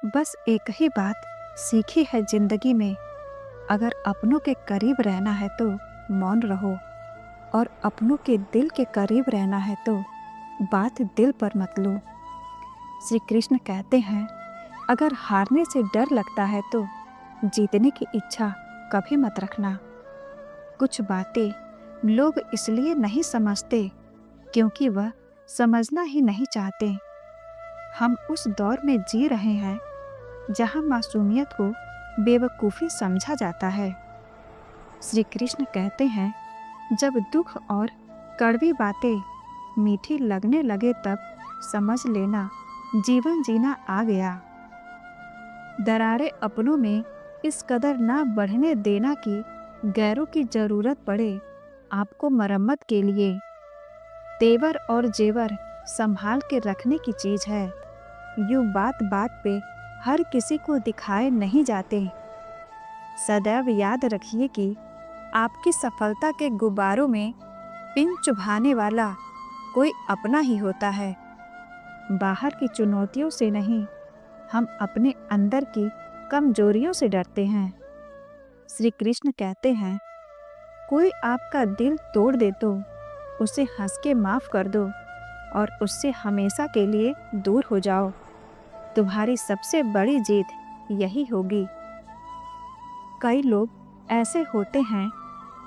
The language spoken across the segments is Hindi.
बस एक ही बात सीखी है जिंदगी में। अगर अपनों के करीब रहना है तो मौन रहो, और अपनों के दिल के करीब रहना है तो बात दिल पर मत लो। श्री कृष्ण कहते हैं, अगर हारने से डर लगता है तो जीतने की इच्छा कभी मत रखना। कुछ बातें लोग इसलिए नहीं समझते क्योंकि वह समझना ही नहीं चाहते। हम उस दौर में जी रहे हैं जहाँ मासूमियत को बेवकूफ़ी समझा जाता है। श्री कृष्ण कहते हैं, जब दुख और कड़वी बातें मीठी लगने लगे तब समझ लेना जीवन जीना आ गया। दरारें अपनों में इस कदर ना बढ़ने देना कि गैरों की ज़रूरत पड़े आपको मरम्मत के लिए। तेवर और जेवर संभाल के रखने की चीज़ है, यूँ बात बात पे हर किसी को दिखाए नहीं जाते। सदैव याद रखिए कि आपकी सफलता के गुब्बारों में पिन चुभाने वाला कोई अपना ही होता है। बाहर की चुनौतियों से नहीं, हम अपने अंदर की कमजोरियों से डरते हैं। श्री कृष्ण कहते हैं, कोई आपका दिल तोड़ दे तो उसे हंस के माफ़ कर दो और उससे हमेशा के लिए दूर हो जाओ। तुम्हारी सबसे बड़ी जीत यही होगी। कई लोग ऐसे होते हैं,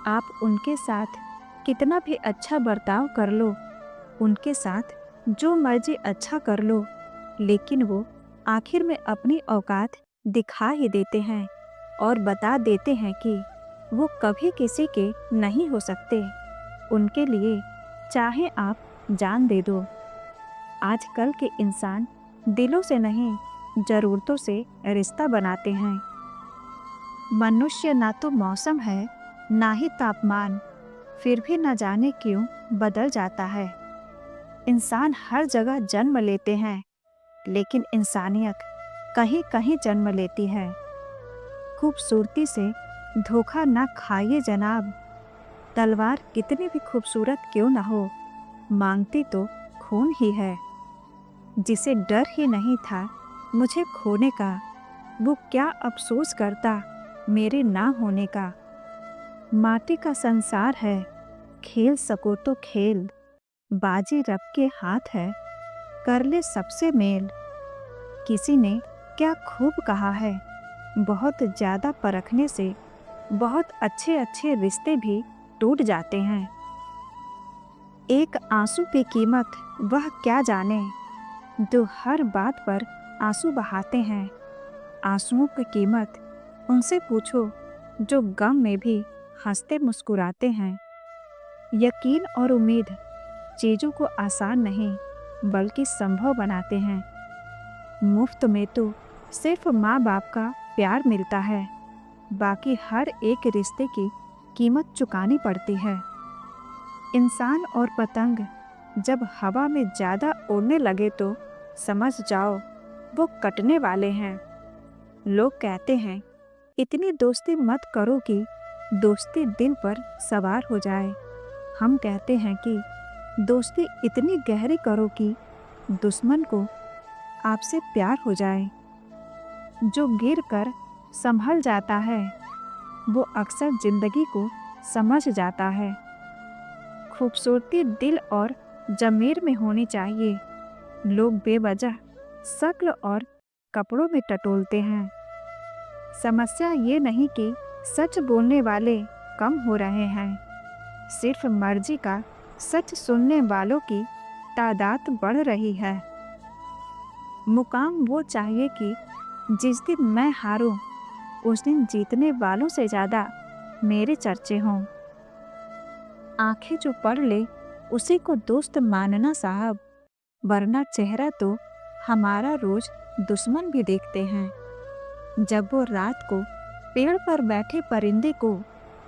आप उनके साथ कितना भी अच्छा बर्ताव कर लो, उनके साथ जो मर्जी अच्छा कर लो, लेकिन वो आखिर में अपनी औकात दिखा ही देते हैं और बता देते हैं कि वो कभी किसी के नहीं हो सकते। उनके लिए चाहे आप जान दे दो। आजकल के इंसान दिलों से नहीं, ज़रूरतों से रिश्ता बनाते हैं। मनुष्य ना तो मौसम है, ना ही तापमान, फिर भी न जाने क्यों बदल जाता है। इंसान हर जगह जन्म लेते हैं, लेकिन इंसानियत कहीं कहीं जन्म लेती है। खूबसूरती से धोखा ना खाइए जनाब। तलवार कितनी भी खूबसूरत क्यों ना हो, मांगती तो खून ही है। जिसे डर ही नहीं था मुझे खोने का, वो क्या अफसोस करता मेरे ना होने का। माटी का संसार है, खेल सको तो खेल, बाजी रब के हाथ है, कर ले सबसे मेल। किसी ने क्या खूब कहा है, बहुत ज़्यादा परखने से बहुत अच्छे अच्छे रिश्ते भी टूट जाते हैं। एक आंसू की कीमत वह क्या जाने, जो हर बात पर आंसू बहाते हैं। आंसुओं की कीमत उनसे पूछो जो गम में भी हंसते मुस्कुराते हैं। यकीन और उम्मीद चीज़ों को आसान नहीं बल्कि संभव बनाते हैं। मुफ्त में तो सिर्फ माँ बाप का प्यार मिलता है, बाकी हर एक रिश्ते की कीमत चुकानी पड़ती है। इंसान और पतंग जब हवा में ज़्यादा उड़ने लगे तो समझ जाओ वो कटने वाले हैं। लोग कहते हैं, इतनी दोस्ती मत करो कि दोस्ती दिल पर सवार हो जाए। हम कहते हैं कि दोस्ती इतनी गहरी करो कि दुश्मन को आपसे प्यार हो जाए। जो गिर कर संभल जाता है वो अक्सर जिंदगी को समझ जाता है। खूबसूरती दिल और ज़मीर में होनी चाहिए। लोग बेवजह शक्ल और कपड़ों में टटोलते हैं। समस्या ये नहीं कि सच बोलने वाले कम हो रहे हैं, सिर्फ मर्जी का सच सुनने वालों की तादाद बढ़ रही है। मुकाम वो चाहिए कि जिस दिन मैं हारूं, उस दिन जीतने वालों से ज़्यादा मेरे चर्चे हों। आंखें जो पढ़ ले उसी को दोस्त मानना साहब, वरना चेहरा तो हमारा रोज दुश्मन भी देखते हैं। जब वो रात को पेड़ पर बैठे परिंदे को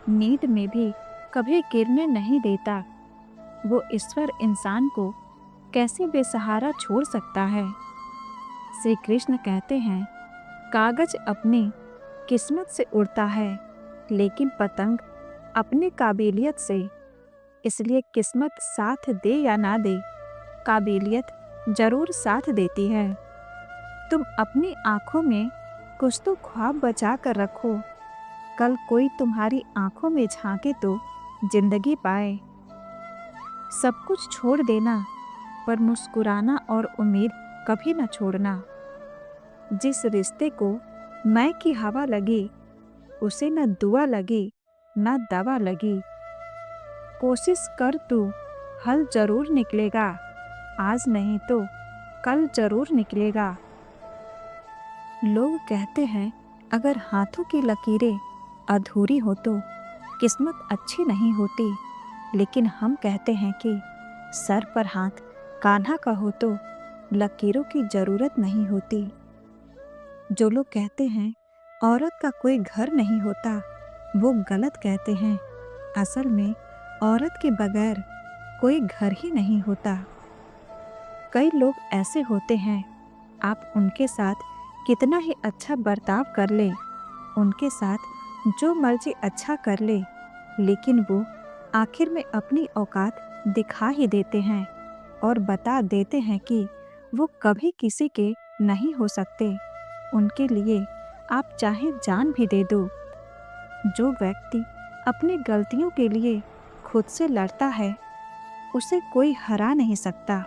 नींद में भी कभी गिरने नहीं देता, वो ईश्वर इंसान को कैसे बेसहारा छोड़ सकता है। श्री कृष्ण कहते हैं, कागज अपनी किस्मत से उड़ता है, लेकिन पतंग अपनी काबिलियत से। इसलिए किस्मत साथ दे या ना दे, काबिलियत जरूर साथ देती है। तुम अपनी आंखों में कुछ तो ख्वाब बचा कर रखो। कल कोई तुम्हारी आंखों में झांके तो जिंदगी पाए। सब कुछ छोड़ देना, पर मुस्कुराना और उम्मीद कभी न छोड़ना। जिस रिश्ते को मैं की हवा लगी, उसे न दुआ लगी न दवा लगी। कोशिश कर तू, हल जरूर निकलेगा। आज नहीं तो कल जरूर निकलेगा। लोग कहते हैं अगर हाथों की लकीरें अधूरी हो तो किस्मत अच्छी नहीं होती, लेकिन हम कहते हैं कि सर पर हाथ कान्हा का हो तो लकीरों की जरूरत नहीं होती। जो लोग कहते हैं औरत का कोई घर नहीं होता, वो गलत कहते हैं। असल में औरत के बगैर कोई घर ही नहीं होता। कई लोग ऐसे होते हैं, आप उनके साथ कितना ही अच्छा बर्ताव कर ले, उनके साथ जो मर्जी अच्छा कर ले, लेकिन वो आखिर में अपनी औकात दिखा ही देते हैं और बता देते हैं कि वो कभी किसी के नहीं हो सकते। उनके लिए आप चाहे जान भी दे दो। जो व्यक्ति अपनी गलतियों के लिए खुद से लड़ता है, उसे कोई हरा नहीं सकता।